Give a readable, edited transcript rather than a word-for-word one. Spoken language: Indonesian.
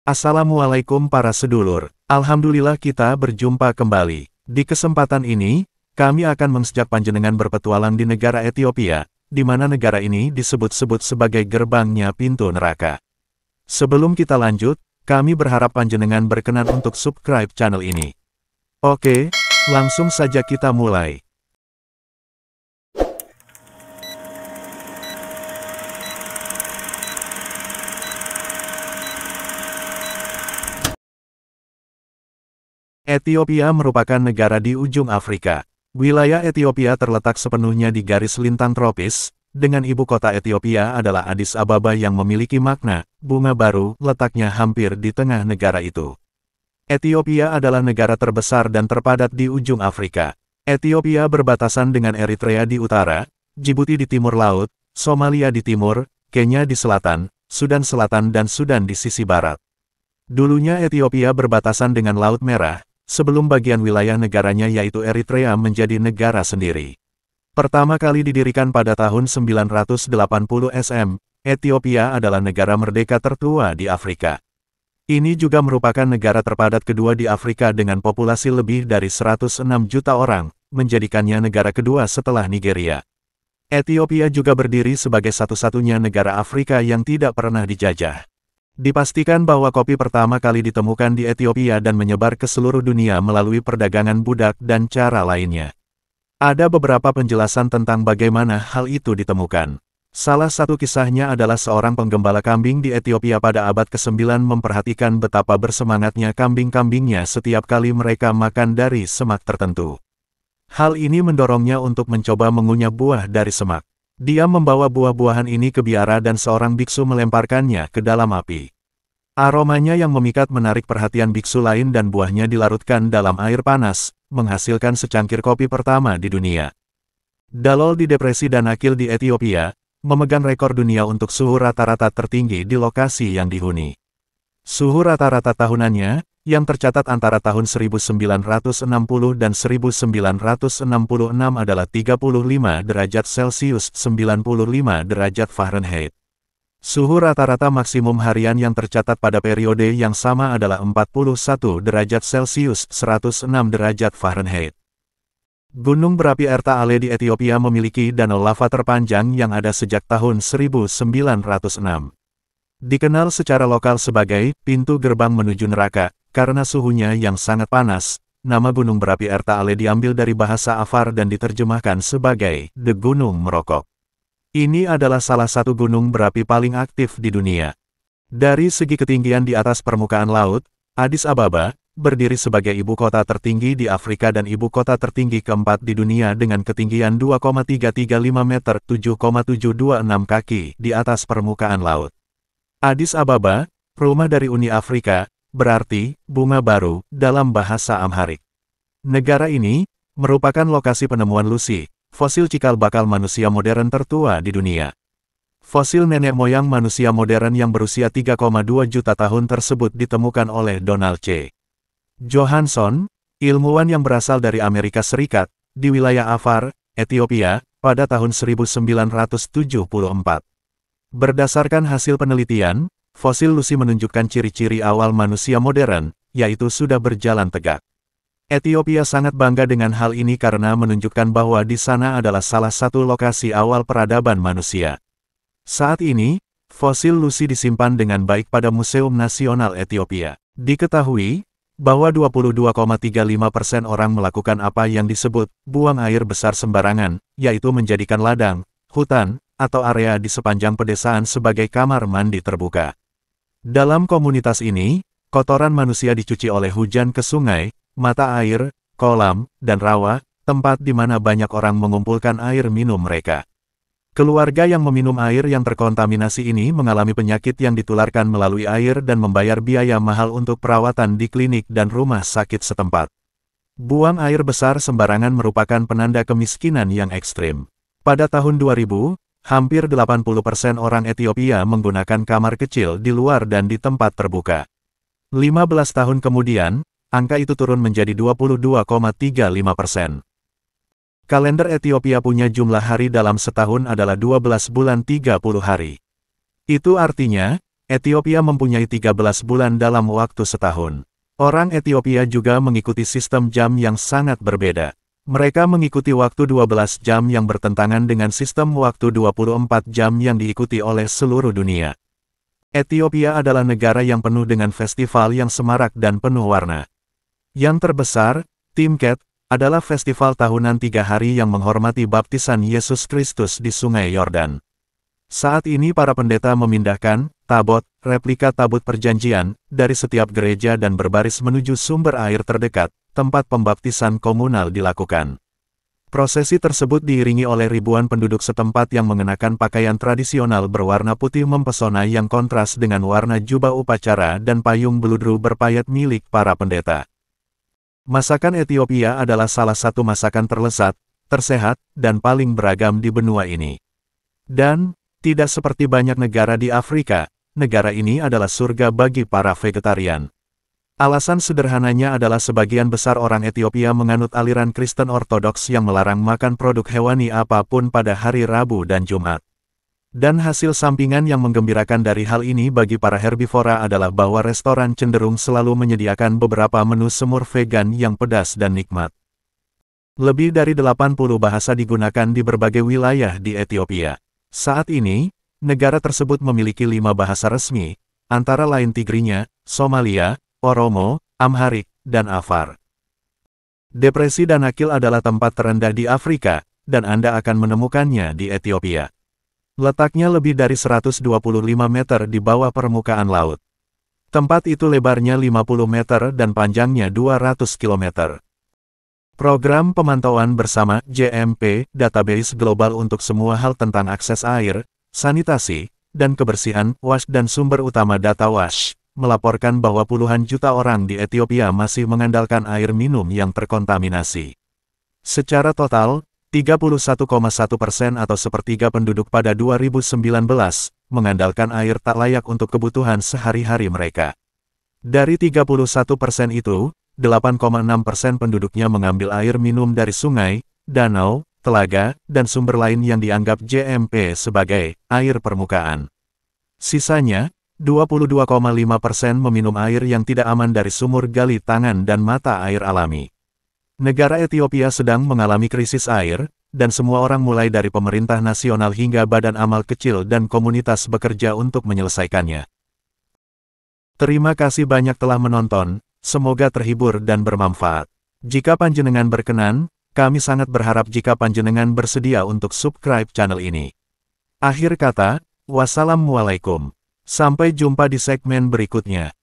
Assalamualaikum para sedulur, Alhamdulillah kita berjumpa kembali. Di kesempatan ini, kami akan mengajak panjenengan berpetualang di negara Ethiopia, di mana negara ini disebut-sebut sebagai gerbangnya pintu neraka. Sebelum kita lanjut, kami berharap panjenengan berkenan untuk subscribe channel ini. Oke, langsung saja kita mulai. Ethiopia merupakan negara di ujung Afrika. Wilayah Ethiopia terletak sepenuhnya di garis lintang tropis, dengan ibu kota Ethiopia adalah Addis Ababa yang memiliki makna, bunga baru, letaknya hampir di tengah negara itu. Ethiopia adalah negara terbesar dan terpadat di ujung Afrika. Ethiopia berbatasan dengan Eritrea di utara, Djibouti di timur laut, Somalia di timur, Kenya di selatan, Sudan Selatan dan Sudan di sisi barat. Dulunya Ethiopia berbatasan dengan Laut Merah, sebelum bagian wilayah negaranya yaitu Eritrea menjadi negara sendiri. Pertama kali didirikan pada tahun 980 SM, Ethiopia adalah negara merdeka tertua di Afrika. Ini juga merupakan negara terpadat kedua di Afrika dengan populasi lebih dari 106 juta orang, menjadikannya negara kedua setelah Nigeria. Ethiopia juga berdiri sebagai satu-satunya negara Afrika yang tidak pernah dijajah. Dipastikan bahwa kopi pertama kali ditemukan di Ethiopia dan menyebar ke seluruh dunia melalui perdagangan budak dan cara lainnya. Ada beberapa penjelasan tentang bagaimana hal itu ditemukan. Salah satu kisahnya adalah seorang penggembala kambing di Ethiopia pada abad ke-9 memperhatikan betapa bersemangatnya kambing-kambingnya setiap kali mereka makan dari semak tertentu. Hal ini mendorongnya untuk mencoba mengunyah buah dari semak. Dia membawa buah-buahan ini ke biara dan seorang biksu melemparkannya ke dalam api. Aromanya yang memikat menarik perhatian biksu lain dan buahnya dilarutkan dalam air panas, menghasilkan secangkir kopi pertama di dunia. Dalol di Depresi Danakil di Ethiopia, memegang rekor dunia untuk suhu rata-rata tertinggi di lokasi yang dihuni. Suhu rata-rata tahunannya, yang tercatat antara tahun 1960 dan 1966 adalah 35 derajat Celcius 95 derajat Fahrenheit. Suhu rata-rata maksimum harian yang tercatat pada periode yang sama adalah 41 derajat Celcius 106 derajat Fahrenheit. Gunung berapi Erta Ale di Ethiopia memiliki danau lava terpanjang yang ada sejak tahun 1906. Dikenal secara lokal sebagai pintu gerbang menuju neraka, karena suhunya yang sangat panas. Nama gunung berapi Erta Ale diambil dari bahasa Afar dan diterjemahkan sebagai The Gunung Merokok. Ini adalah salah satu gunung berapi paling aktif di dunia. Dari segi ketinggian di atas permukaan laut, Addis Ababa berdiri sebagai ibu kota tertinggi di Afrika dan ibu kota tertinggi keempat di dunia dengan ketinggian 2,335 meter 7,726 kaki di atas permukaan laut. Addis Ababa, rumah dari Uni Afrika, berarti bunga baru dalam bahasa Amharik. Negara ini merupakan lokasi penemuan Lucy, fosil cikal bakal manusia modern tertua di dunia. Fosil nenek moyang manusia modern yang berusia 3,2 juta tahun tersebut ditemukan oleh Donald C. Johansson, ilmuwan yang berasal dari Amerika Serikat, di wilayah Afar, Ethiopia, pada tahun 1974. Berdasarkan hasil penelitian, fosil Lucy menunjukkan ciri-ciri awal manusia modern, yaitu sudah berjalan tegak. Ethiopia sangat bangga dengan hal ini karena menunjukkan bahwa di sana adalah salah satu lokasi awal peradaban manusia. Saat ini, fosil Lucy disimpan dengan baik pada Museum Nasional Ethiopia. Diketahui bahwa 22,35% orang melakukan apa yang disebut buang air besar sembarangan, yaitu menjadikan ladang, hutan, atau area di sepanjang pedesaan sebagai kamar mandi terbuka. Dalam komunitas ini, kotoran manusia dicuci oleh hujan ke sungai, mata air, kolam, dan rawa, tempat di mana banyak orang mengumpulkan air minum mereka. Keluarga yang meminum air yang terkontaminasi ini mengalami penyakit yang ditularkan melalui air dan membayar biaya mahal untuk perawatan di klinik dan rumah sakit setempat. Buang air besar sembarangan merupakan penanda kemiskinan yang ekstrim. Pada tahun 2000, hampir 80% orang Ethiopia menggunakan kamar kecil di luar dan di tempat terbuka. 15 tahun kemudian, angka itu turun menjadi 22,35%. Kalender Ethiopia punya jumlah hari dalam setahun adalah 12 bulan 30 hari. Itu artinya, Ethiopia mempunyai 13 bulan dalam waktu setahun. Orang Ethiopia juga mengikuti sistem jam yang sangat berbeda. Mereka mengikuti waktu 12 jam yang bertentangan dengan sistem waktu 24 jam yang diikuti oleh seluruh dunia. Ethiopia adalah negara yang penuh dengan festival yang semarak dan penuh warna. Yang terbesar, Timket, adalah festival tahunan 3 hari yang menghormati baptisan Yesus Kristus di Sungai Yordan. Saat ini para pendeta memindahkan tabot, replika tabut perjanjian, dari setiap gereja dan berbaris menuju sumber air terdekat, tempat pembaptisan komunal dilakukan. Prosesi tersebut diiringi oleh ribuan penduduk setempat yang mengenakan pakaian tradisional berwarna putih mempesona yang kontras dengan warna jubah upacara dan payung beludru berpayet milik para pendeta. Masakan Ethiopia adalah salah satu masakan terlezat, tersehat, dan paling beragam di benua ini. Dan, tidak seperti banyak negara di Afrika, negara ini adalah surga bagi para vegetarian. Alasan sederhananya adalah sebagian besar orang Ethiopia menganut aliran Kristen Ortodoks yang melarang makan produk hewani apapun pada hari Rabu dan Jumat. Dan hasil sampingan yang menggembirakan dari hal ini bagi para herbivora adalah bahwa restoran cenderung selalu menyediakan beberapa menu semur vegan yang pedas dan nikmat. Lebih dari 80 bahasa digunakan di berbagai wilayah di Ethiopia. Saat ini, negara tersebut memiliki 5 bahasa resmi, antara lain Tigrinya, Somalia, Oromo, Amharic, dan Afar. Depresi Danakil adalah tempat terendah di Afrika, dan Anda akan menemukannya di Ethiopia. Letaknya lebih dari 125 meter di bawah permukaan laut. Tempat itu lebarnya 50 meter dan panjangnya 200 km. Program pemantauan bersama JMP, database global untuk semua hal tentang akses air, sanitasi, dan kebersihan, WASH dan sumber utama data WASH, melaporkan bahwa puluhan juta orang di Ethiopia masih mengandalkan air minum yang terkontaminasi. Secara total, 31,1% atau sepertiga penduduk pada 2019, mengandalkan air tak layak untuk kebutuhan sehari-hari mereka. Dari 31% itu, 8,6% penduduknya mengambil air minum dari sungai, danau, telaga, dan sumber lain yang dianggap JMP sebagai air permukaan. Sisanya, 22,5% meminum air yang tidak aman dari sumur gali tangan dan mata air alami. Negara Ethiopia sedang mengalami krisis air, dan semua orang mulai dari pemerintah nasional hingga badan amal kecil dan komunitas bekerja untuk menyelesaikannya. Terima kasih banyak telah menonton, semoga terhibur dan bermanfaat. Jika panjenengan berkenan, kami sangat berharap jika panjenengan bersedia untuk subscribe channel ini. Akhir kata, wassalamualaikum. Sampai jumpa di segmen berikutnya.